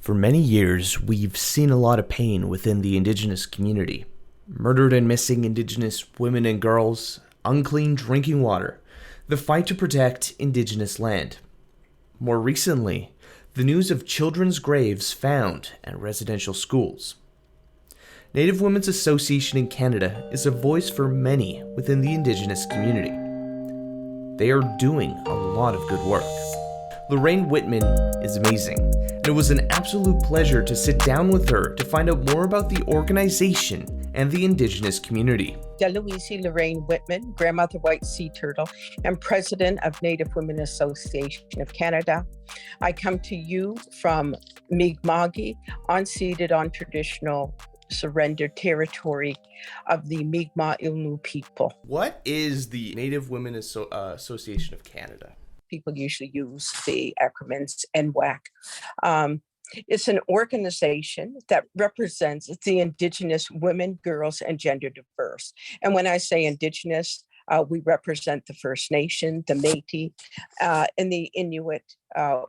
For many years, we've seen a lot of pain within the Indigenous community. Murdered and missing Indigenous women and girls, unclean drinking water, the fight to protect Indigenous land. More recently, the news of children's graves found at residential schools. Native Women's Association in Canada is a voice for many within the Indigenous community. They are doing a lot of good work. Lorraine Whitman is amazing, and it was an absolute pleasure to sit down with her to find out more about the organization and the Indigenous community. Deluisi Lorraine Whitman, grandmother white sea turtle, and president of Native Women Association of Canada. I come to you from Mi'kma'ki, unceded on traditional surrendered territory of the Mi'kmaq people. What is the Native Women Association of Canada? People usually use the acronyms NWAC. It's an organization that represents the Indigenous women, girls, and gender diverse. And when I say Indigenous, we represent the First Nation, the Métis, and the Inuit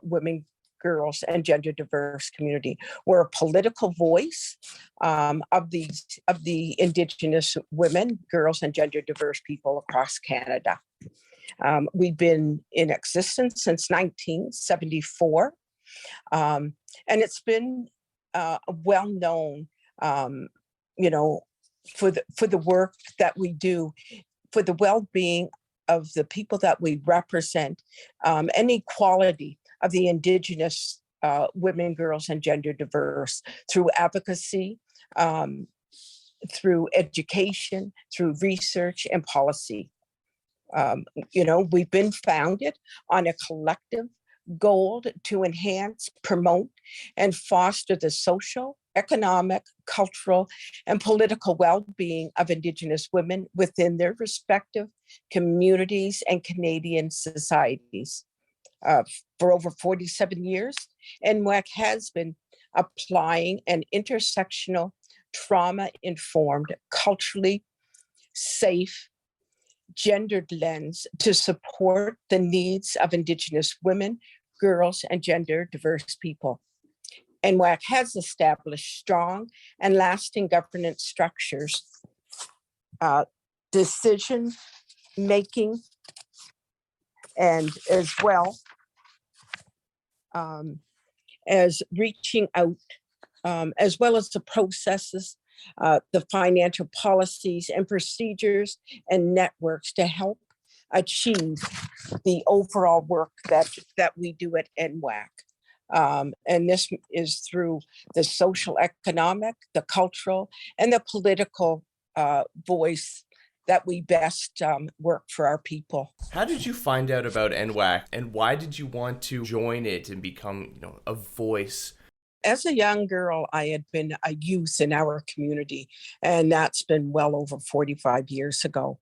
women, girls, and gender diverse community. We're a political voice of the Indigenous women, girls, and gender diverse people across Canada. We've been in existence since 1974, and it's been well known, for the work that we do, for the well-being of the people that we represent, and equality of the Indigenous women, girls, and gender diverse through advocacy, through education, through research and policy. We've been founded on a collective goal to enhance, promote, and foster the social, economic, cultural, and political well-being of Indigenous women within their respective communities and Canadian societies. For over 47 years, NWAC has been applying an intersectional, trauma-informed, culturally safe, gendered lens to support the needs of Indigenous women, girls, and gender diverse people. NWAC has established strong and lasting governance structures, decision making, and as well as reaching out, as well as the processes, the financial policies and procedures and networks to help achieve the overall work that we do at NWAC. And this is through the social, economic, the cultural, and the political voice that we best work for our people. How did you find out about NWAC, and why did you want to join it and become, a voice? As a young girl, I had been a youth in our community, and that's been well over 45 years ago.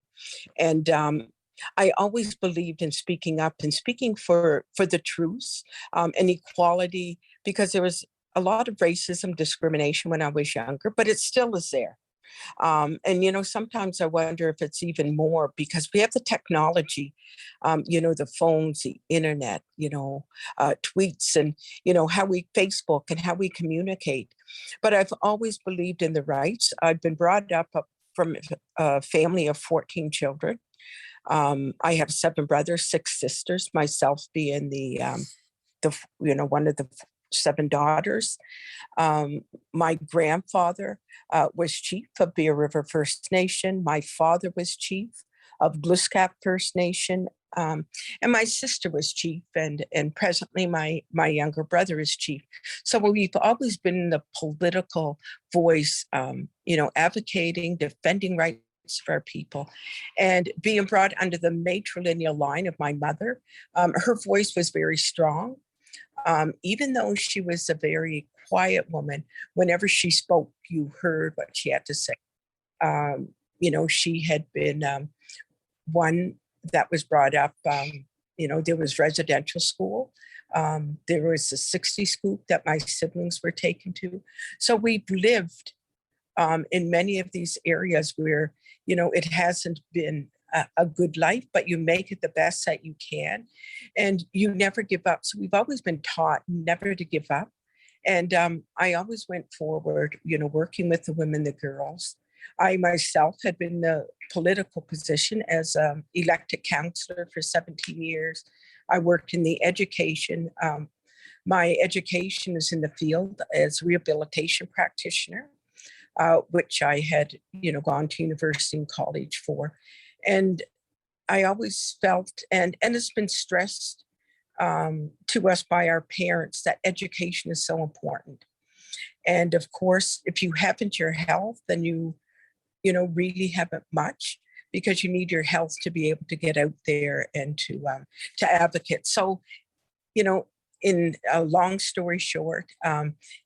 And I always believed in speaking up and speaking for the truth and equality, because there was a lot of racism, discrimination when I was younger, but it still is there. Sometimes I wonder if it's even more because we have the technology, the phones, the internet, tweets, and, how we Facebook and how we communicate. But I've always believed in the rights. I've been brought up from a family of 14 children. I have 7 brothers, 6 sisters, myself being one of the 7 daughters. My grandfather was chief of Bear River First Nation. My father was chief of Gluskap First Nation. And my sister was chief, and presently my younger brother is chief. So we've always been the political voice, advocating, defending rights for our people, and being brought under the matrilineal line of my mother. Her voice was very strong. Even though she was a very quiet woman, whenever she spoke, you heard what she had to say. She had been one that was brought up, there was residential school. There was a 60 school that my siblings were taken to. So we've lived in many of these areas where, it hasn't been a good life, but you make it the best that you can, and you never give up. So we've always been taught never to give up And I always went forward, working with the women, the girls. I myself had been in the political position as elected counselor for 17 years. I worked in the education. My education is in the field as rehabilitation practitioner, which I had, gone to university and college for. And I always felt, and it's been stressed to us by our parents, that education is so important. And of course, if you haven't your health, then really haven't much, because you need your health to be able to get out there and to advocate. So, in a long story short,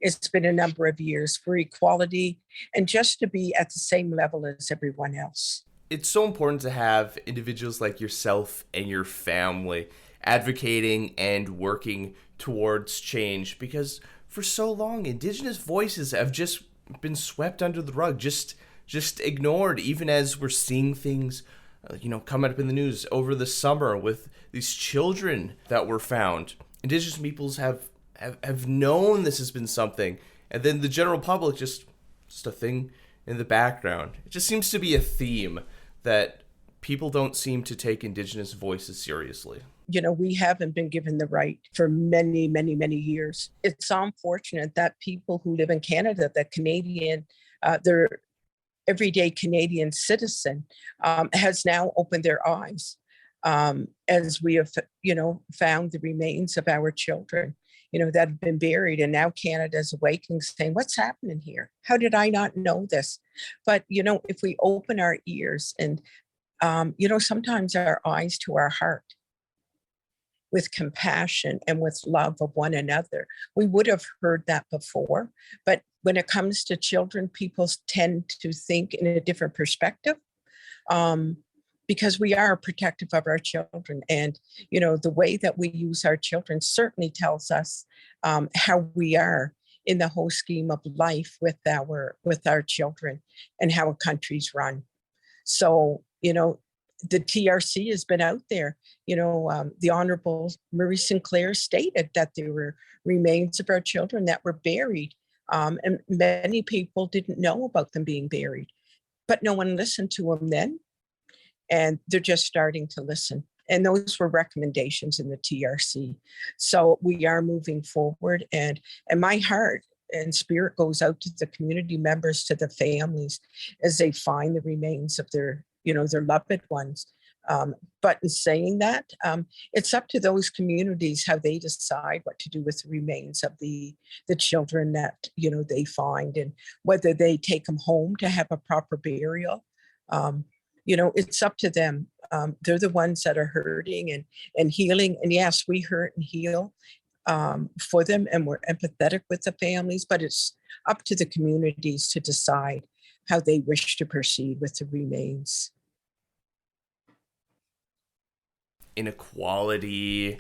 it's been a number of years for equality and just to be at the same level as everyone else. It's so important to have individuals like yourself and your family advocating and working towards change, because for so long, Indigenous voices have just been swept under the rug, just ignored, even as we're seeing things, coming up in the news over the summer with these children that were found. Indigenous peoples have known this has been something, and then the general public just a thing in the background. It just seems to be a theme that people don't seem to take Indigenous voices seriously. We haven't been given the right for many, many, many years. It's unfortunate that people who live in Canada, the Canadian, their everyday Canadian citizen, has now opened their eyes, as we have, found the remains of our children, that have been buried. And now Canada's awakening, saying, what's happening here? How did I not know this? But, if we open our ears and, sometimes our eyes to our heart, with compassion and with love of one another. We would have heard that before, but when it comes to children, people tend to think in a different perspective, because we are protective of our children. And, the way that we use our children certainly tells us how we are in the whole scheme of life with our children and how a country's run. So, the TRC has been out there. The Honorable Murray Sinclair stated that there were remains of our children that were buried, and many people didn't know about them being buried, but no one listened to them then, and they're just starting to listen. And those were recommendations in the TRC. So we are moving forward, and my heart and spirit goes out to the community members, to the families, as they find the remains of their loved ones. But in saying that, it's up to those communities how they decide what to do with the remains of the children that, they find, and whether they take them home to have a proper burial. It's up to them. They're the ones that are hurting and healing. And yes, we hurt and heal for them, and we're empathetic with the families, but it's up to the communities to decide how they wish to proceed with the remains. Inequality,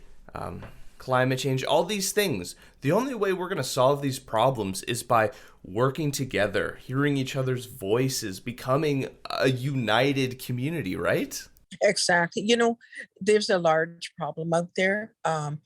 climate change, all these things. The only way we're going to solve these problems is by working together, hearing each other's voices, becoming a united community, right? Exactly. There's a large problem out there, and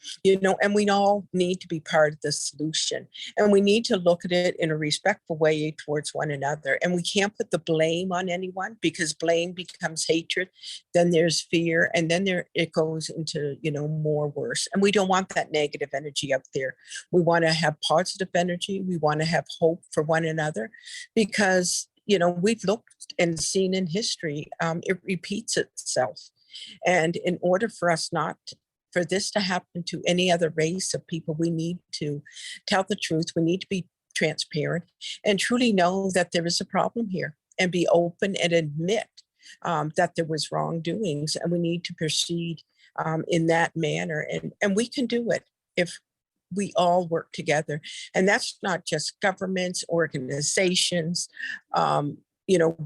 we all need to be part of the solution. And we need to look at it in a respectful way towards one another. And we can't put the blame on anyone, because blame becomes hatred. Then there's fear, and then it goes into, more worse. And we don't want that negative energy out there. We want to have positive energy. We want to have hope for one another, because we've looked and seen in history, it repeats itself. And in order for for this to happen to any other race of people, we need to tell the truth. We need to be transparent and truly know that there is a problem here, and be open and admit that there was wrongdoings, and we need to proceed in that manner. And we can do it if we all work together. And that's not just governments, organizations,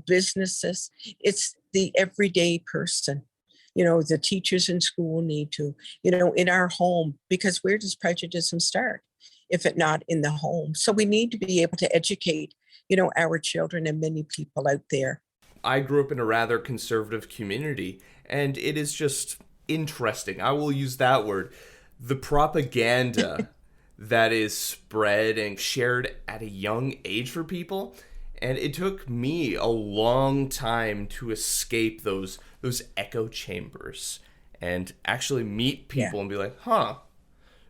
businesses. It's the everyday person. The teachers in school need to, in our home, because where does prejudice start if it not in the home? So we need to be able to educate, our children and many people out there. I grew up in a rather conservative community, and it is just interesting. I will use that word. The propaganda that is spread and shared at a young age for people. And it took me a long time to escape those echo chambers and actually meet Yeah. people and be like, huh,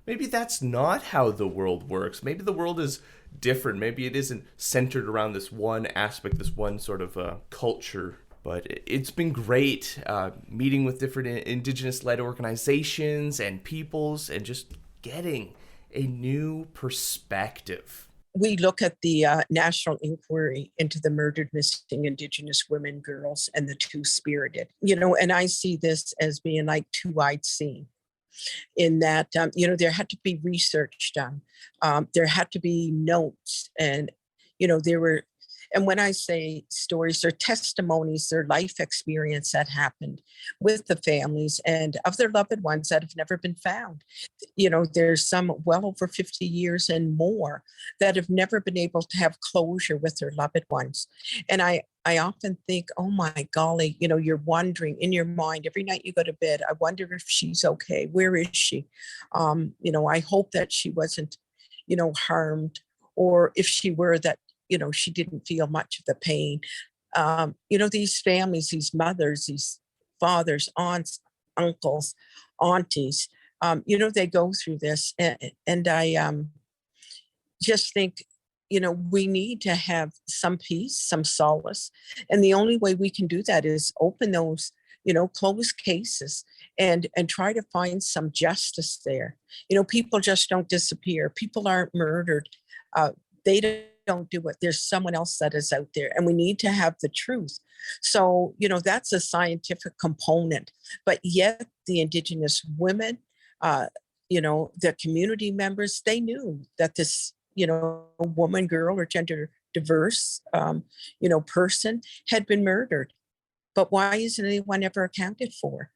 maybe that's not how the world works. Maybe the world is different. Maybe it isn't centered around this one aspect, this one sort of culture. But it's been great meeting with different Indigenous-led organizations and peoples and just getting a new perspective. We look at the national inquiry into the murdered missing Indigenous women, girls, and the two-spirited. And I see this as being like two-eyed seeing, in that, there had to be research done. There had to be notes, and, there were, and when I say stories, they're testimonies, their life experience that happened with the families and of their loved ones that have never been found. There's some well over 50 years and more that have never been able to have closure with their loved ones. And I often think, oh my golly, you're wondering in your mind every night you go to bed, I wonder if she's okay. Where is she? I hope that she wasn't, harmed, or if she were, that, she didn't feel much of the pain. These families, these mothers, these fathers, aunts, uncles, aunties, they go through this. And I just think, we need to have some peace, some solace. And the only way we can do that is open those, closed cases and try to find some justice there. People just don't disappear. People aren't murdered. They don't do it. There's someone else that is out there, and we need to have the truth. So, that's a scientific component, but yet the Indigenous women, the community members, they knew that this, woman, girl, or gender diverse, person had been murdered. But why isn't anyone ever accounted for?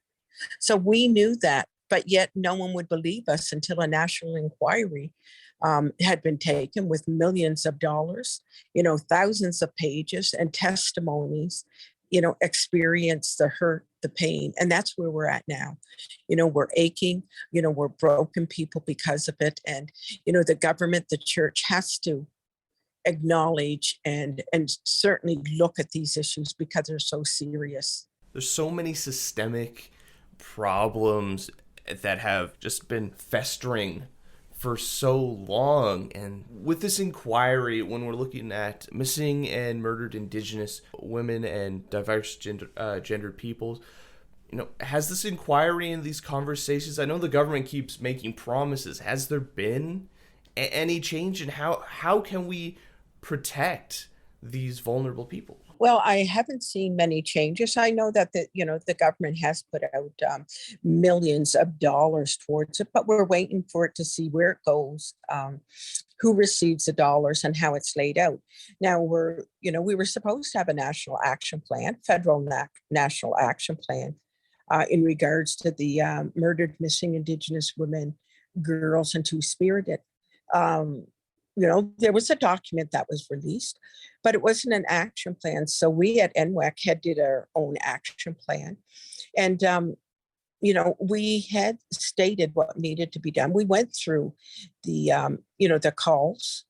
So we knew that, but yet no one would believe us until a national inquiry had been taken with millions of dollars, thousands of pages and testimonies, experience the hurt, the pain. And that's where we're at now. We're aching, we're broken people because of it. And, the government, the church has to acknowledge and certainly look at these issues because they're so serious. There's so many systemic problems that have just been festering for so long. And with this inquiry, when we're looking at missing and murdered Indigenous women and diverse gendered peoples, has this inquiry and these conversations, I know the government keeps making promises, has there been any change in how can we protect these vulnerable people? Well, I haven't seen many changes. I know that the government has put out millions of dollars towards it, but we're waiting for it to see where it goes, who receives the dollars, and how it's laid out. Now we were supposed to have a national action plan, federal national action plan, in regards to the murdered, missing Indigenous women, girls, and two-spirited. There was a document that was released, but it wasn't an action plan. So we at NWAC had did our own action plan. And, we had stated what needed to be done. We went through the, the calls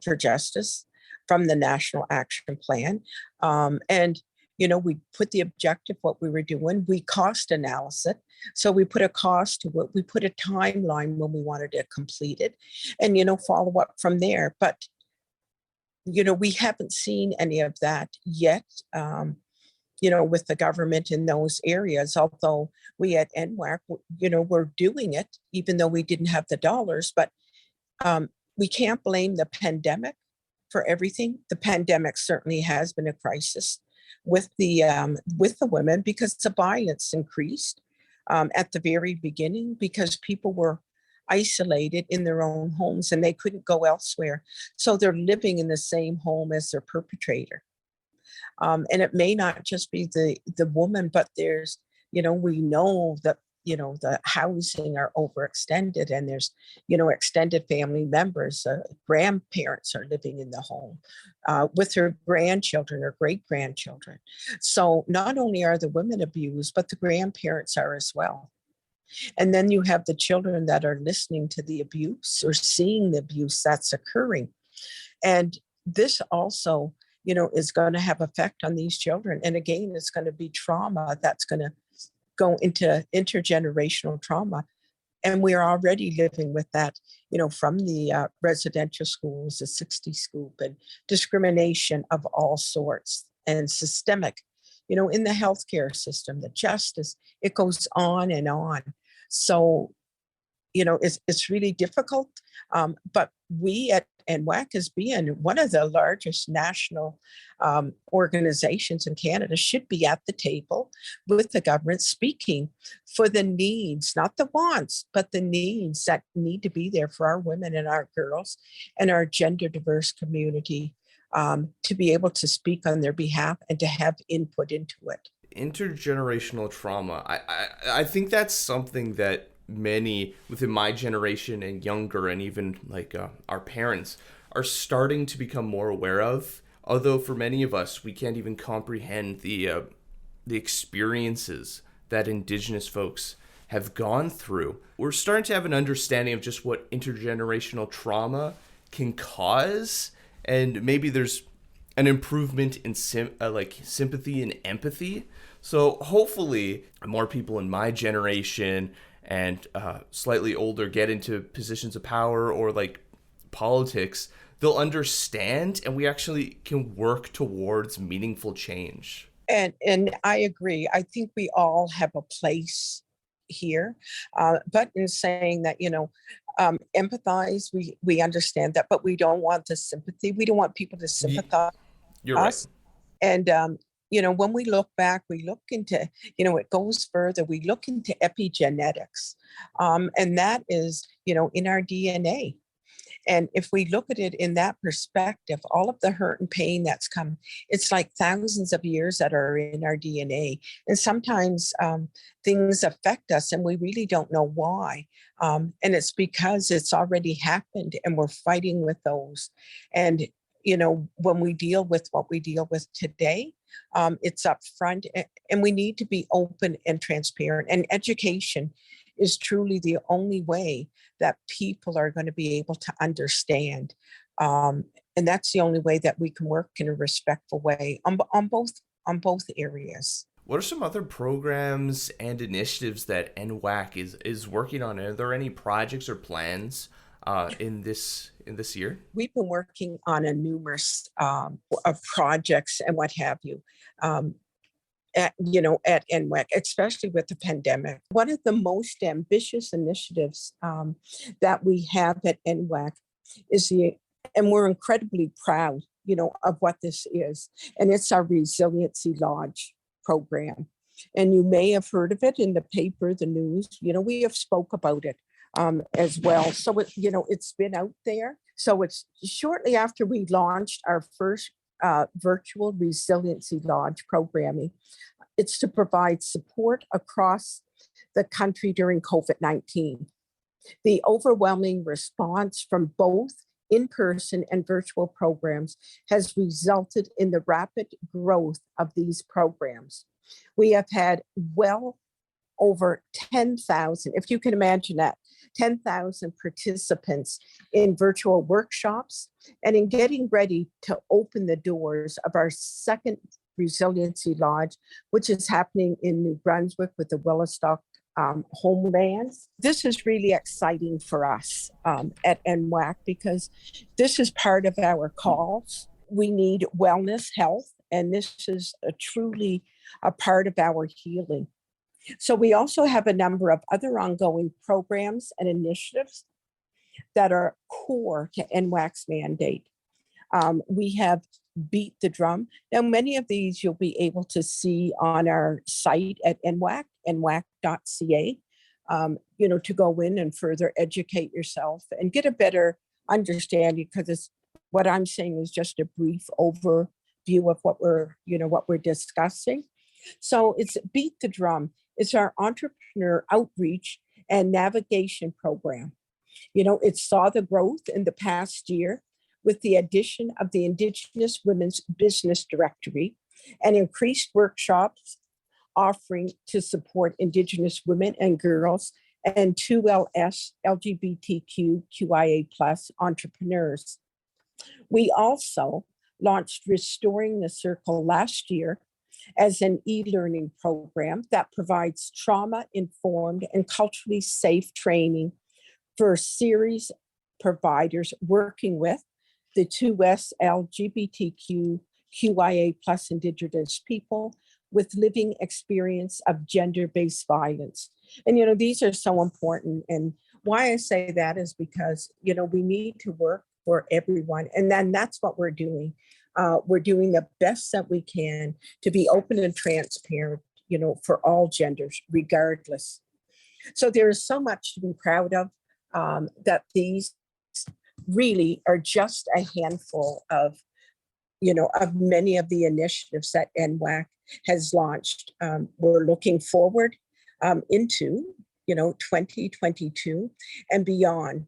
for justice from the National Action Plan. And we put the objective, what we were doing, we cost analysis. So we put a cost to it. We put a timeline when we wanted it completed and, follow up from there. But, we haven't seen any of that yet, with the government in those areas, although we at NWAC, we're doing it, even though we didn't have the dollars. But we can't blame the pandemic for everything. The pandemic certainly has been a crisis with the women, because the violence increased at the very beginning because people were isolated in their own homes and they couldn't go elsewhere. So they're living in the same home as their perpetrator. And it may not just be the woman, but there's, we know that, the housing are overextended, and there's, extended family members, grandparents are living in the home with their grandchildren or great grandchildren. So not only are the women abused, but the grandparents are as well. And then you have the children that are listening to the abuse or seeing the abuse that's occurring. And this also, is going to have effect on these children. And again, it's going to be trauma that's going to go into intergenerational trauma. And we're already living with that, from the residential schools, the 60 scoop, and discrimination of all sorts, and systemic, in the healthcare system, the justice, it goes on and on. So, it's really difficult. But we at NWAC, as being one of the largest national organizations in Canada, should be at the table with the government, speaking for the needs, not the wants, but the needs that need to be there for our women and our girls and our gender diverse community, to be able to speak on their behalf and to have input into it. Intergenerational trauma. I think that's something that many within my generation and younger, and even like our parents, are starting to become more aware of. Although for many of us, we can't even comprehend the experiences that Indigenous folks have gone through. We're starting to have an understanding of just what intergenerational trauma can cause, and maybe there's an improvement in sympathy and empathy. So hopefully more people in my generation and slightly older get into positions of power or like politics, they'll understand, and we actually can work towards meaningful change. And I agree. I think we all have a place here, but in saying that, empathize, we understand that, but we don't want the sympathy. We don't want people to sympathize You're us. right. And when we look back, we look into, it goes further. We look into epigenetics, and that is, in our DNA. And if we look at it in that perspective, all of the hurt and pain that's come, it's like thousands of years that are in our DNA. And sometimes things affect us and we really don't know why. And it's because it's already happened and we're fighting with those. And, when we deal with what we deal with today, it's upfront, and we need to be open and transparent. And education is truly the only way that people are going to be able to understand. And that's the only way that we can work in a respectful way on both areas. What are some other programs and initiatives that NWAC is working on? Are there any projects or plans in this year? We've been working on a numerous of projects and what have you. At NWAC, especially with the pandemic. One of the most ambitious initiatives that we have at NWAC is and we're incredibly proud, of what this is, and it's our Resiliency Lodge program. And you may have heard of it in the paper, the news, we have spoke about it as well. So it's been out there. So it's shortly after we launched our first virtual Resiliency Lodge programming. It's to provide support across the country during COVID-19. The overwhelming response from both in-person and virtual programs has resulted in the rapid growth of these programs. We have had well over 10,000, if you can imagine that, 10,000 participants in virtual workshops, and in getting ready to open the doors of our second Resiliency Lodge, which is happening in New Brunswick with the Willistock homelands. This is really exciting for us at NWAC because this is part of our calls. We need wellness, health, and this is truly a part of our healing. So we also have a number of other ongoing programs and initiatives that are core to NWAC's mandate. We have Beat the Drum. Now, many of these you'll be able to see on our site at NWAC, nwac.ca, to go in and further educate yourself and get a better understanding, because what I'm saying is just a brief overview of what we're discussing. So it's Beat the Drum. It's our entrepreneur outreach and navigation program. It saw the growth in the past year with the addition of the Indigenous Women's Business Directory and increased workshops offering to support Indigenous women and girls and 2LS LGBTQIA+ entrepreneurs. We also launched Restoring the Circle last year as an e-learning program that provides trauma-informed and culturally safe training for series providers working with the 2S LGBTQIA+ Indigenous people with living experience of gender-based violence. And, these are so important. And why I say that is because, we need to work for everyone. And then that's what we're doing. We're doing the best that we can to be open and transparent, for all genders, regardless. So there is so much to be proud of, that these really are just a handful of, of many of the initiatives that NWAC has launched. We're looking forward into, 2022 and beyond.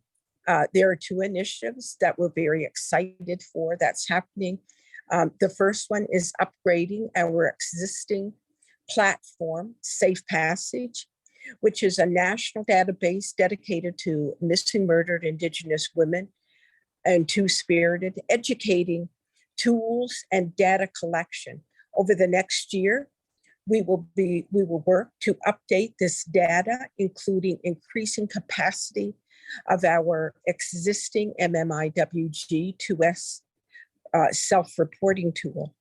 There are two initiatives that we're very excited for that's happening. The first one is upgrading our existing platform, Safe Passage, which is a national database dedicated to missing, murdered Indigenous women and two-spirited, educating tools and data collection. Over the next year, we will work to update this data, including increasing capacity of our existing MMIWG2S self-reporting tool.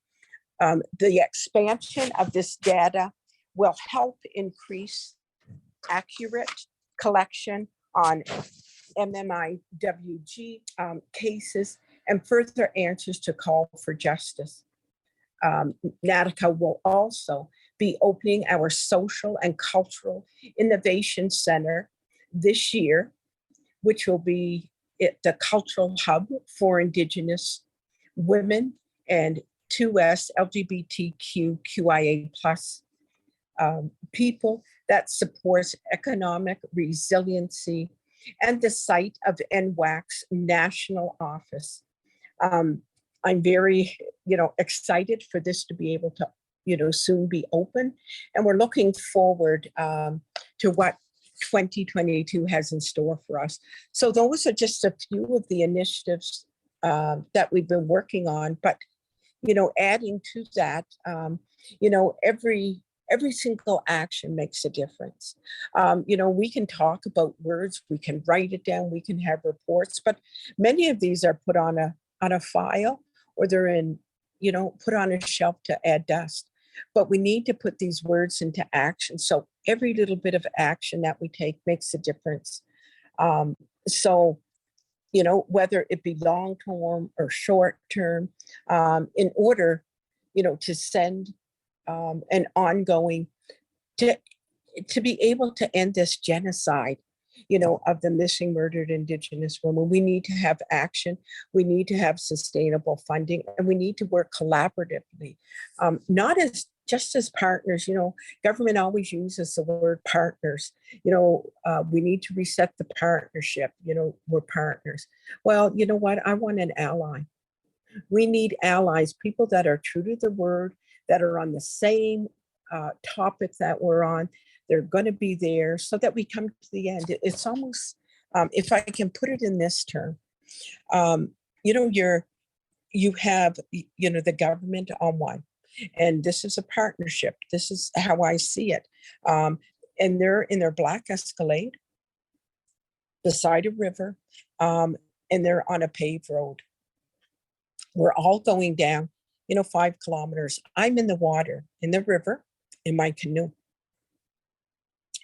The expansion of this data will help increase accurate collection on MMIWG cases and further answers to call for justice. NADCA will also be opening our Social and Cultural Innovation Center this year, which will be the cultural hub for Indigenous women and 2S LGBTQIA+ people that supports economic resiliency and the site of NWAC's national office. I'm very, excited for this to be able to, soon be open. And we're looking forward to what 2022 has in store for us. So those are just a few of the initiatives that we've been working on. But, adding to that, every single action makes a difference. We can talk about words, we can write it down, we can have reports, but many of these are put on a file, or they're in, put on a shelf to add dust. But we need to put these words into action. So every little bit of action that we take makes a difference. So, whether it be long-term or short-term, in order, to send an ongoing, to be able to end this genocide, of the missing, murdered Indigenous women, we need to have action, we need to have sustainable funding, and we need to work collaboratively, not just as partners. Government always uses the word partners. We need to reset the partnership. We're partners. Well, you know what? I want an ally. We need allies, people that are true to the word, that are on the same topic that we're on. They're going to be there so that we come to the end. It's almost, if I can put it in this term, you have, the government on one, and this is a partnership. This is how I see it. And they're in their black Escalade beside a river, and they're on a paved road. We're all going down, 5 kilometers. I'm in the water, in the river, in my canoe.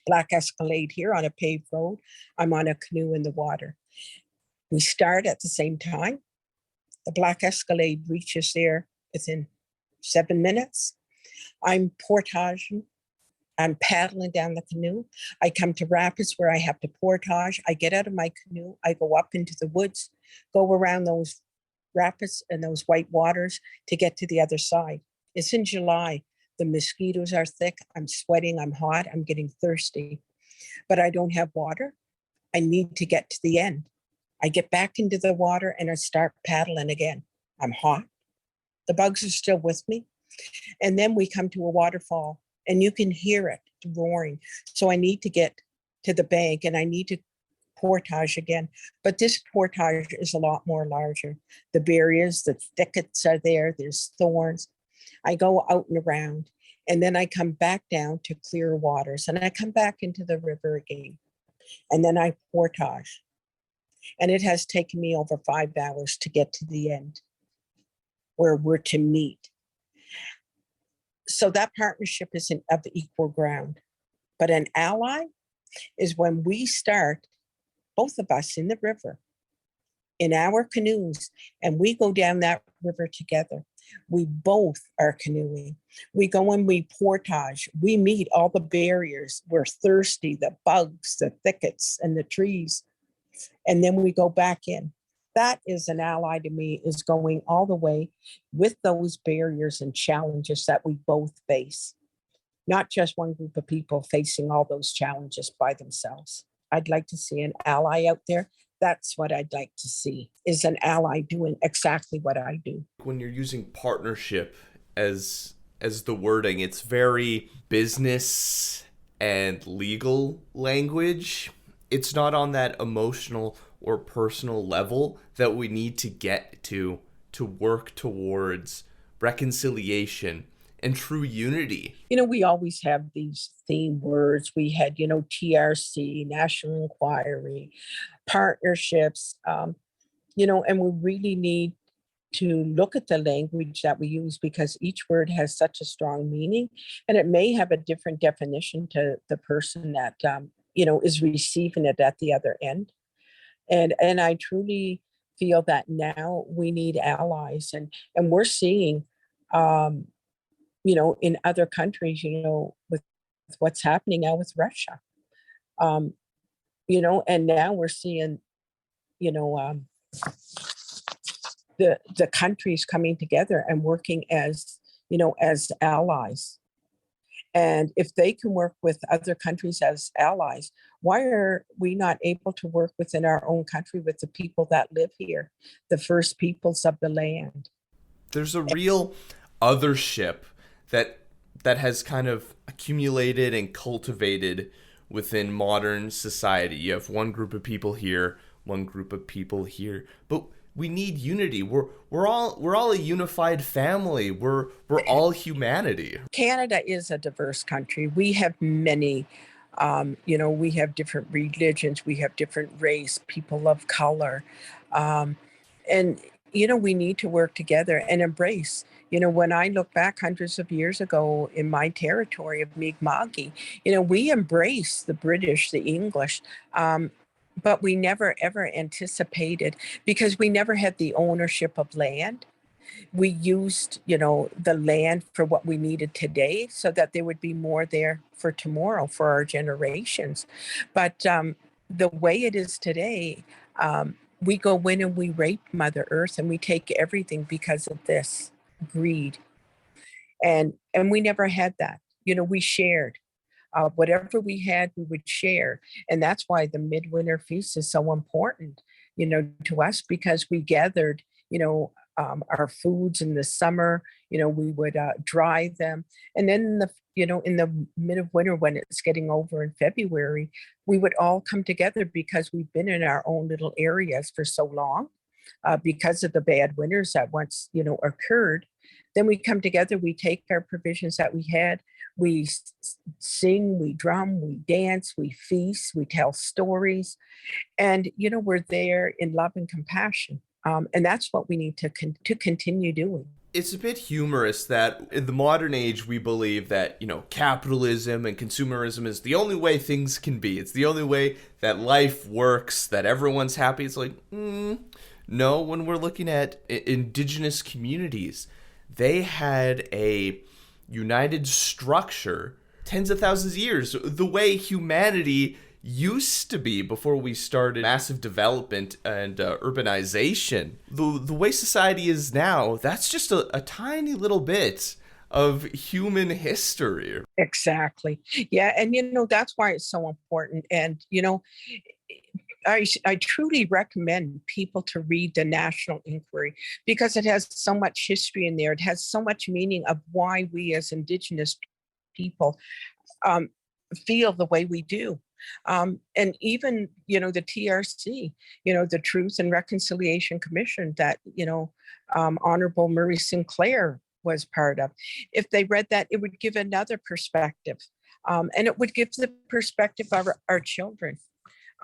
Black Escalade here on a paved road. I'm on a canoe in the water. We start at the same time. The Black Escalade reaches there within 7 minutes. I'm portaging. I'm paddling down the canoe. I come to rapids where I have to portage. I get out of my canoe. I go up into the woods, go around those rapids and those white waters to get to the other side. It's in July. The mosquitoes are thick. I'm sweating. I'm hot. I'm getting thirsty. But I don't have water. I need to get to the end. I get back into the water and I start paddling again. I'm hot. The bugs are still with me. And then we come to a waterfall and you can hear it roaring. So I need to get to the bank and I need to portage again. But this portage is a lot more larger. The berries, the thickets are there, there's thorns. I go out and around, and then I come back down to clear waters, and I come back into the river again, and then I portage. And it has taken me over 5 hours to get to the end where we're to meet. So that partnership isn't of equal ground. But an ally is when we start, both of us in the river, in our canoes, and we go down that river together. We both are canoeing. We go and we portage. We meet all the barriers. We're thirsty, the bugs, the thickets, and the trees. And then we go back in. That is an ally to me, is going all the way with those barriers and challenges that we both face. Not just one group of people facing all those challenges by themselves. I'd like to see an ally out there. That's what I'd like to see, is an ally doing exactly what I do. When you're using partnership as the wording, it's very business and legal language. It's not on that emotional or personal level that we need to get to work towards reconciliation and true unity. We always have these theme words. We had, TRC, National Inquiry, partnerships, and we really need to look at the language that we use, because each word has such a strong meaning, and it may have a different definition to the person that, is receiving it at the other end. And I truly feel that now we need allies, and we're seeing, in other countries, with what's happening now with Russia, and now we're seeing, the countries coming together and working as allies. And if they can work with other countries as allies, why are we not able to work within our own country with the people that live here, the first peoples of the land? There's a real othership that has kind of accumulated and cultivated within modern society. You have one group of people here, one group of people here, but we need unity. We're all a unified family. We're all humanity. Canada is a diverse country. We have many, we have different religions, we have different race, people of color, and we need to work together and embrace. When I look back hundreds of years ago in my territory of Mi'kma'ki, we embraced the British, the English, but we never ever anticipated, because we never had the ownership of land. We used, the land for what we needed today, so that there would be more there for tomorrow, for our generations. But the way it is today, we go in and we rape Mother Earth, and we take everything because of this greed. And we never had that. We shared. Whatever we had, we would share. And that's why the midwinter feast is so important, to us, because we gathered, our foods in the summer, we would dry them. And then in the mid of winter, when it's getting over in February, we would all come together, because we've been in our own little areas for so long, because of the bad winters that once, occurred. Then we come together, we take our provisions that we had, we sing, we drum, we dance, we feast, we tell stories, and, we're there in love and compassion. And that's what we need to continue doing. It's a bit humorous that in the modern age, we believe that, capitalism and consumerism is the only way things can be. It's the only way that life works, that everyone's happy. It's like, no, when we're looking at Indigenous communities, they had a united structure tens of thousands of years, the way humanity used to be before we started massive development and urbanization. The way society is now, that's just a tiny little bit of human history. Exactly. Yeah. And, that's why it's so important. And, I truly recommend people to read the National Inquiry, because it has so much history in there. It has so much meaning of why we as Indigenous people um, feel the way we do. And even, the TRC, the Truth and Reconciliation Commission that, Honorable Murray Sinclair was part of. If they read that, it would give another perspective. And it would give the perspective of our children,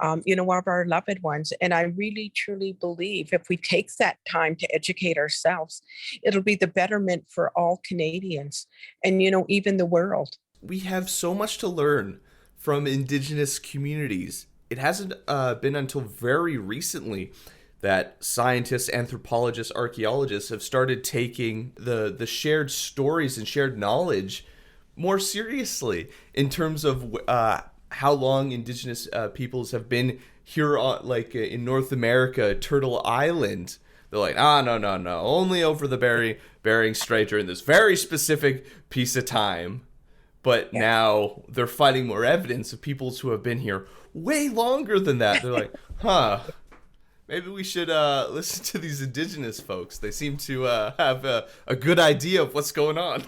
of our loved ones. And I really, truly believe if we take that time to educate ourselves, it'll be the betterment for all Canadians and, even the world. We have so much to learn from Indigenous communities. It hasn't been until very recently that scientists, anthropologists, archaeologists have started taking the shared stories and shared knowledge more seriously in terms of how long Indigenous peoples have been here, in North America, Turtle Island. They're like, no, only over the Bering Strait during this very specific piece of time. But now they're finding more evidence of peoples who have been here way longer than that. They're like, maybe we should listen to these Indigenous folks. They seem to have a good idea of what's going on.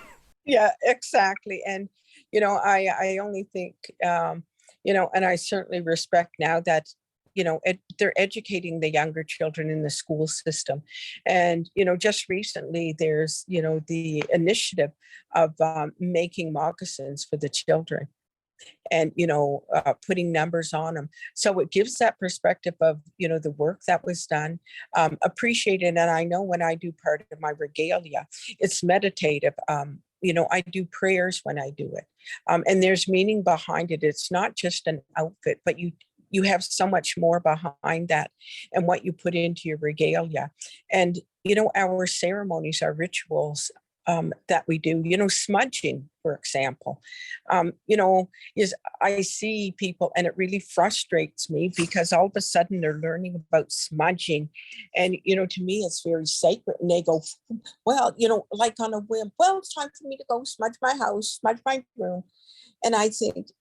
Yeah, exactly. And, I only think, and I certainly respect now that, they're educating the younger children in the school system. And, just recently there's, the initiative of making moccasins for the children and, putting numbers on them. So it gives that perspective of, the work that was done, appreciated. And I know when I do part of my regalia, it's meditative. I do prayers when I do it. And there's meaning behind it. It's not just an outfit, but you have so much more behind that and what you put into your regalia. And, our ceremonies, our rituals that we do, smudging, for example, is I see people and it really frustrates me because all of a sudden they're learning about smudging. And, to me, it's very sacred. And they go, well, like on a whim, well, it's time for me to go smudge my house, smudge my room. And I think,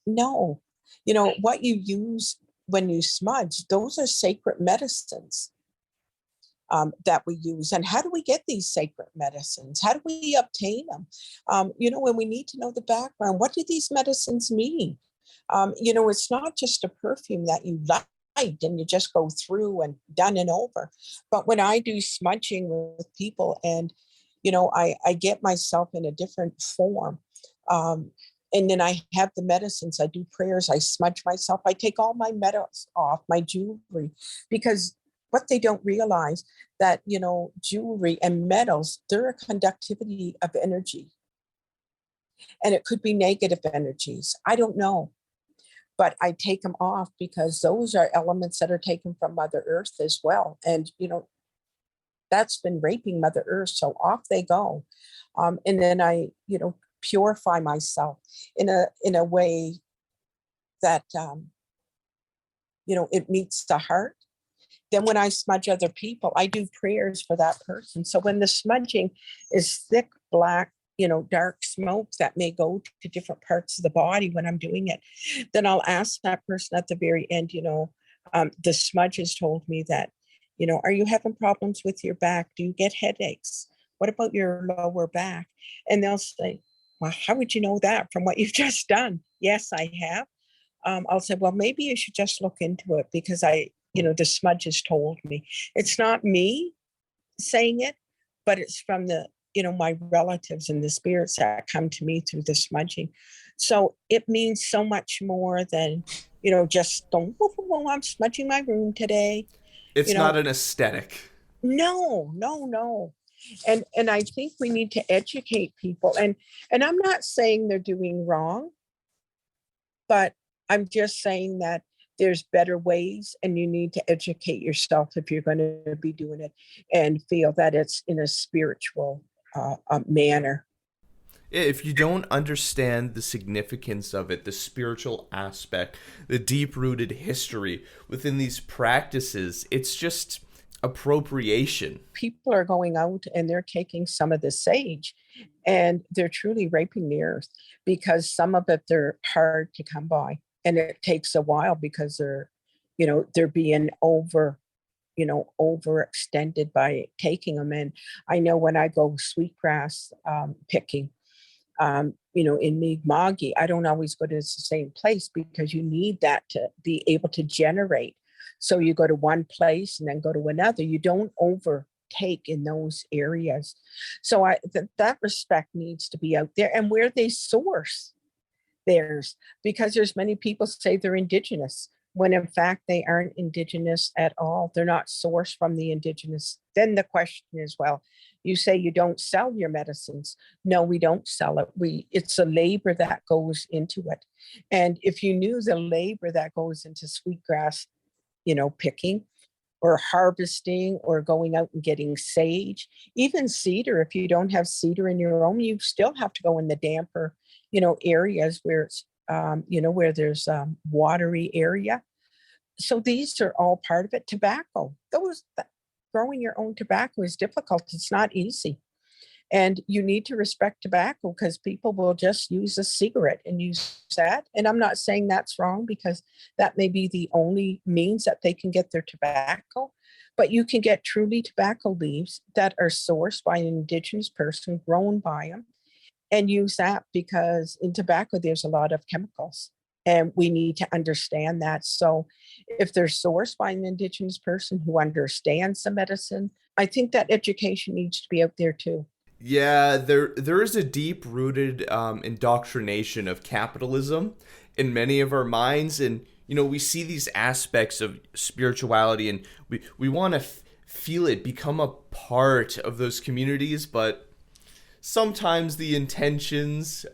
no, what you use when you smudge, those are sacred medicines that we use. And how do we get these sacred medicines? How do we obtain them? When we need to know the background, what do these medicines mean? It's not just a perfume that you light and you just go through and done and over. But when I do smudging with people and, I get myself in a different form, and then I have the medicines, I do prayers, I smudge myself, I take all my medals off, my jewelry, because what they don't realize that, jewelry and metals, they're a conductivity of energy. And it could be negative energies. I don't know. But I take them off because those are elements that are taken from Mother Earth as well. And, that's been raping Mother Earth. So off they go. And then I, purify myself in a way that, it meets the heart. Then when I smudge other people, I do prayers for that person. So when the smudging is thick, black, dark smoke that may go to different parts of the body when I'm doing it, then I'll ask that person at the very end, the smudge has told me that, are you having problems with your back? Do you get headaches? What about your lower back? And they'll say, well, how would you know that from what you've just done? Yes, I have. I'll say, well, maybe you should just look into it because the smudge has told me. It's not me saying it, but it's from the, my relatives and the spirits that come to me through the smudging. So it means so much more than, just don't, well, I'm smudging my room today. It's not an aesthetic. No. And I think we need to educate people. And I'm not saying they're doing wrong, but I'm just saying that there's better ways and you need to educate yourself if you're going to be doing it and feel that it's in a spiritual manner. If you don't understand the significance of it, the spiritual aspect, the deep-rooted history within these practices, it's just appropriation. People are going out and they're taking some of the sage and they're truly raping the earth because some of it they're hard to come by. And it takes a while because they're being overextended by taking them. And I know when I go sweetgrass picking, In Mi'kma'ki, I don't always go to the same place because you need that to be able to generate. So you go to one place and then go to another. You don't overtake in those areas. So that respect needs to be out there, and where they source theirs, because there's many people say they're Indigenous when in fact they aren't Indigenous at all. They're not sourced from the Indigenous. Then the question is, well, you say you don't sell your medicines. No, we don't sell it. It's a labor that goes into it. And if you knew the labor that goes into sweetgrass, picking or harvesting or going out and getting sage, even cedar, if you don't have cedar in your home, you still have to go in the damper, areas where it's, where there's watery area. So these are all part of it. Tobacco, growing your own tobacco is difficult. It's not easy. And you need to respect tobacco, because people will just use a cigarette and use that. And I'm not saying that's wrong, because that may be the only means that they can get their tobacco. But you can get truly tobacco leaves that are sourced by an Indigenous person, grown by them, and use that, because in tobacco, there's a lot of chemicals. And we need to understand that. So if they're sourced by an Indigenous person who understands the medicine, I think that education needs to be out there too. Yeah, there is a deep-rooted indoctrination of capitalism in many of our minds, and we see these aspects of spirituality, and we want to feel it, become a part of those communities, but sometimes the intentions,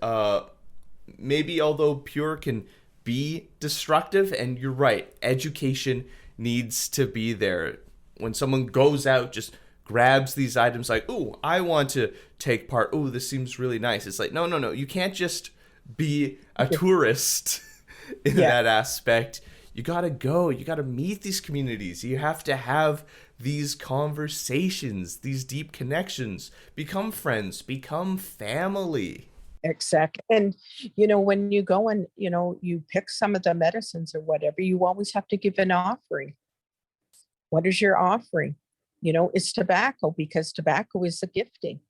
maybe although pure, can be destructive. And you're right, education needs to be there. When someone goes out, just grabs these items like, "Ooh, I want to take part. Ooh, this seems really nice." It's like, no. You can't just be a tourist in that aspect. You gotta go. You gotta meet these communities. You have to have these conversations, these deep connections. Become friends. Become family. Exactly. And, when you go and, you pick some of the medicines or whatever, you always have to give an offering. What is your offering? It's tobacco, because tobacco is a gifting.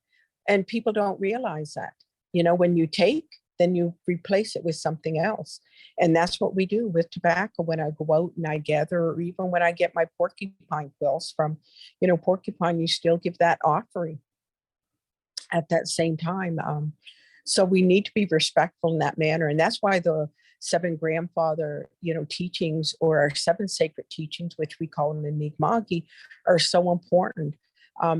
And people don't realize that. When you take, then you replace it with something else. And that's what we do with tobacco when I go out and I gather, or even when I get my porcupine quills from, porcupine, you still give that offering at that same time. So we need to be respectful in that manner. And that's why the seven grandfather, teachings, or our seven sacred teachings, which we call them in Mi'kma'ki, are so important.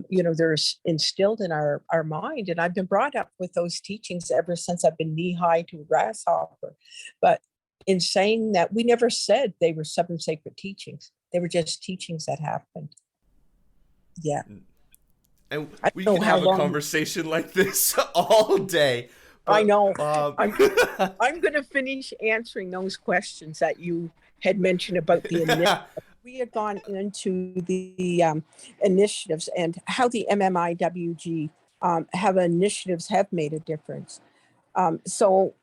They're instilled in our mind. And I've been brought up with those teachings ever since I've been knee-high to a grasshopper. But in saying that, we never said they were seven sacred teachings. They were just teachings that happened. Yeah. And we can have a conversation like this all day. But, I know. I'm going to finish answering those questions that you had mentioned about the initiative. We had gone into the initiatives and how the MMIWG initiatives have made a difference. So,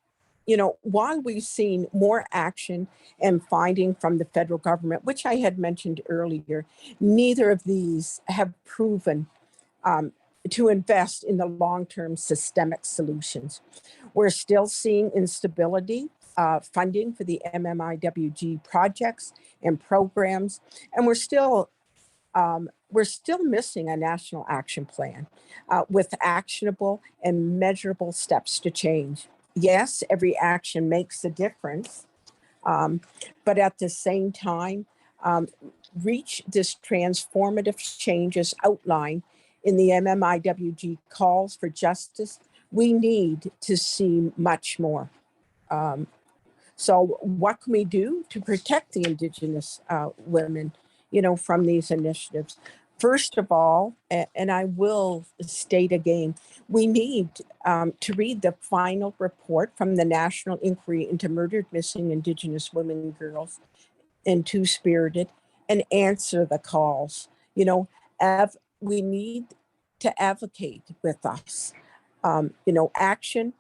while we've seen more action and finding from the federal government, which I had mentioned earlier, neither of these have proven to invest in the long-term systemic solutions. We're still seeing instability, funding for the MMIWG projects and programs, and we're still missing a national action plan with actionable and measurable steps to change. Yes, every action makes a difference, but at the same time, reach this transformative changes outlined in the MMIWG calls for justice, we need to see much more. So what can we do to protect the Indigenous women, from these initiatives? First of all, and I will state again, we need to read the final report from the National Inquiry into Murdered Missing Indigenous Women and Girls and Two-Spirited, and answer the calls. We need to advocate with us. Action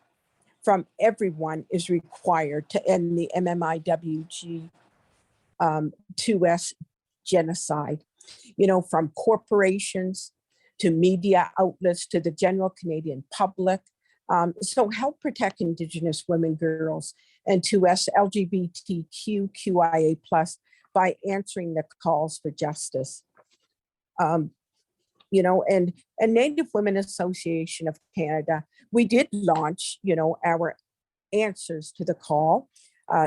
from everyone is required to end the MMIWG 2S genocide. From corporations to media outlets to the general Canadian public, So help protect Indigenous women, girls, and 2S LGBTQIA plus by answering the calls for justice. And Native Women Association of Canada, we did launch, our answers to the call,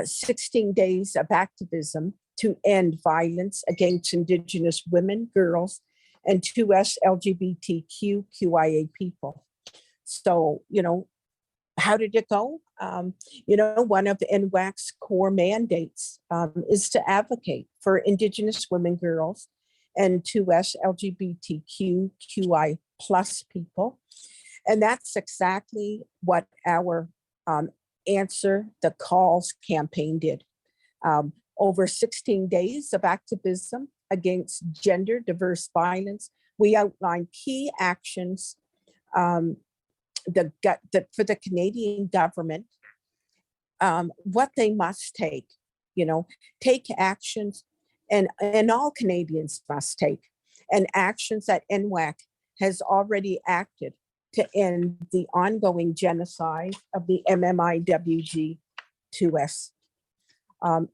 16 days of activism to end violence against Indigenous women, girls, and 2S LGBTQIA people. So, how did it go? One of NWAC's core mandates is to advocate for Indigenous women, girls, and 2S LGBTQI plus people. And that's exactly what our Answer the Calls campaign did. Over 16 days of activism against gender diverse violence, we outlined key actions for the Canadian government, what they must take, take actions, and all Canadians must take, and actions that NWAC has already acted to end the ongoing genocide of the MMIWG-2S.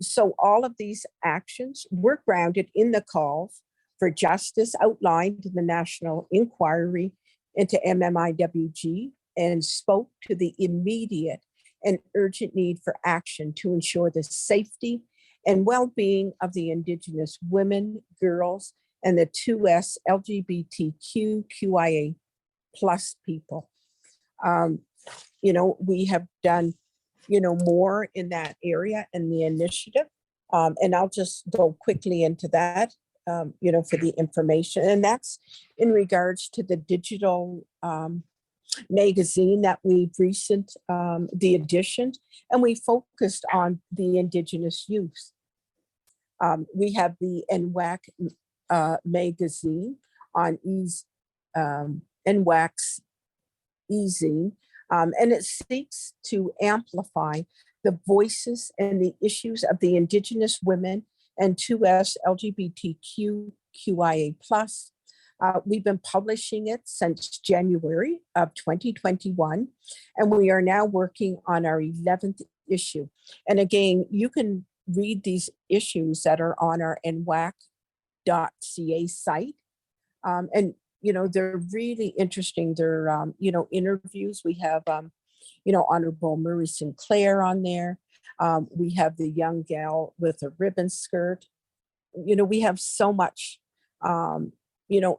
So all of these actions were grounded in the calls for justice outlined in the National Inquiry into MMIWG and spoke to the immediate and urgent need for action to ensure the safety and well-being of the Indigenous women, girls, and the 2S LGBTQIA plus people. We have done, more in that area in the initiative. And I'll just go quickly into that, for the information. And that's in regards to the digital magazine that we've the edition, and we focused on the Indigenous youth. We have the NWAC magazine on NWAC's e-zine, and it seeks to amplify the voices and the issues of the Indigenous women and 2S LGBTQIA plus. We've been publishing it since January of 2021, and we are now working on our 11th issue. And again, you can read these issues that are on our nwac.ca site. And they're really interesting. They're, interviews. We have, Honorable Murray Sinclair on there. We have the young gal with a ribbon skirt. We have so much,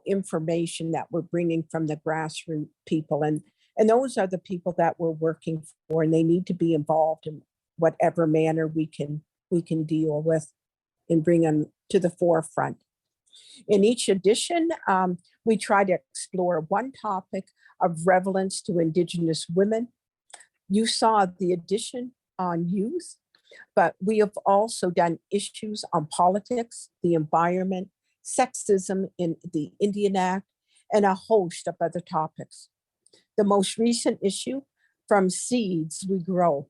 information that we're bringing from the grassroots people. And those are the people that we're working for, and they need to be involved in whatever manner we can deal with and bring them to the forefront. In each edition, we try to explore one topic of relevance to Indigenous women. You saw the edition on youth, but we have also done issues on politics, the environment, sexism in the Indian Act, and a host of other topics. The most recent issue, From Seeds We Grow,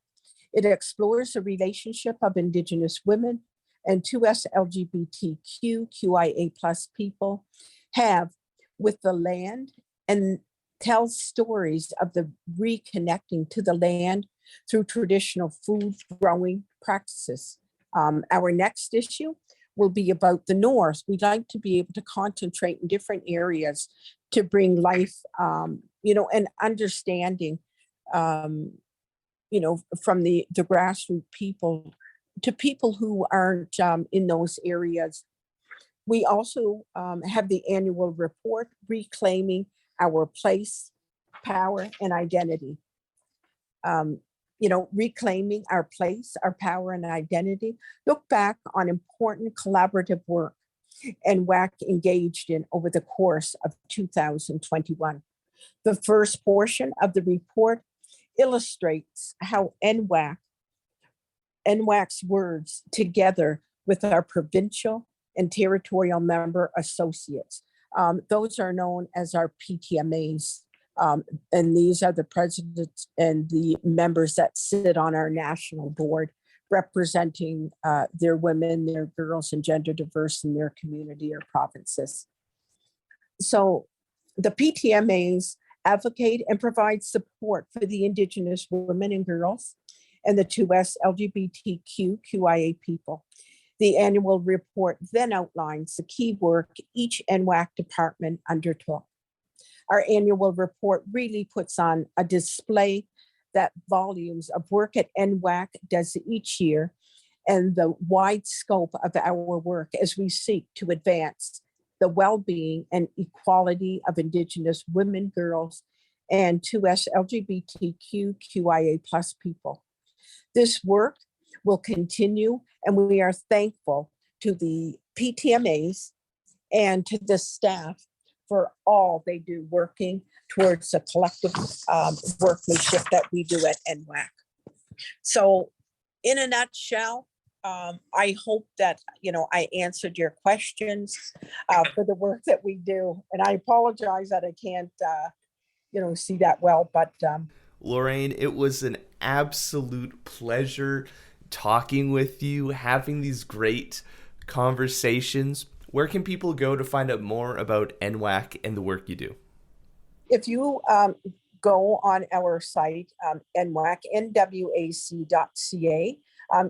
it explores the relationship of Indigenous women and 2S LGBTQIA plus people have with the land, and tells stories of the reconnecting to the land through traditional food growing practices. Our next issue will be about the North. We'd like to be able to concentrate in different areas to bring life, and understanding, from the grassroots people to people who aren't in those areas. We also have the annual report, Reclaiming Our Place, Power, and Identity. Reclaiming our place, our power, and identity. Look back on important collaborative work NWAC engaged in over the course of 2021. The first portion of the report illustrates how NWAC's words, together with our provincial and territorial member associates. Those are known as our PTMAs. And these are the presidents and the members that sit on our national board, representing their women, their girls, and gender diverse in their community or provinces. So the PTMAs advocate and provide support for the Indigenous women and girls and the 2S LGBTQIA people. The annual report then outlines the key work each NWAC department undertook. Our annual report really puts on a display that volumes of work at NWAC does each year and the wide scope of our work as we seek to advance the well-being and equality of Indigenous women, girls, and 2S LGBTQIA plus people. This work will continue, and we are thankful to the PTMAs and to the staff for all they do working towards the collective workmanship that we do at NWAC. So in a nutshell, I hope that, I answered your questions for the work that we do. And I apologize that I can't, see that well, but. Lorraine, it was an absolute pleasure talking with you, having these great conversations. Where can people go to find out more about NWAC and the work you do? If you go on our site, NWAC, nwac.ca,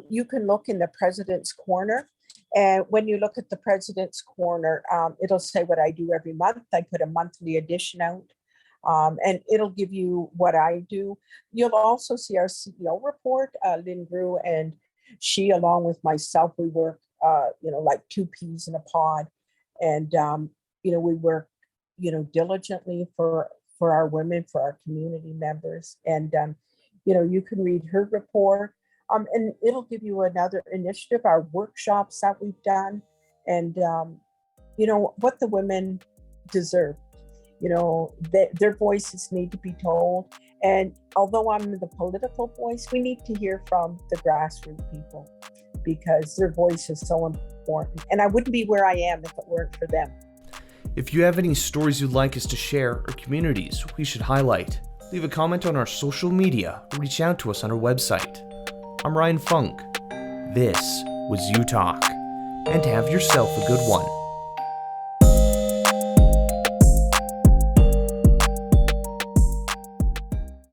you can look in the President's Corner. And when you look at the President's Corner, it'll say what I do every month. I put a monthly edition out, and it'll give you what I do. You'll also see our CEO report, Lynn Grew, and she, along with myself, we work, like two peas in a pod. And, we work, diligently for our women, for our community members. And, you can read her report. And it'll give you another initiative, our workshops that we've done, and, what the women deserve. Their voices need to be told. And although I'm the political voice, we need to hear from the grassroots people because their voice is so important. And I wouldn't be where I am if it weren't for them. If you have any stories you'd like us to share or communities we should highlight, leave a comment on our social media or reach out to us on our website. I'm Ryan Funk. This was You Talk, and have yourself a good one.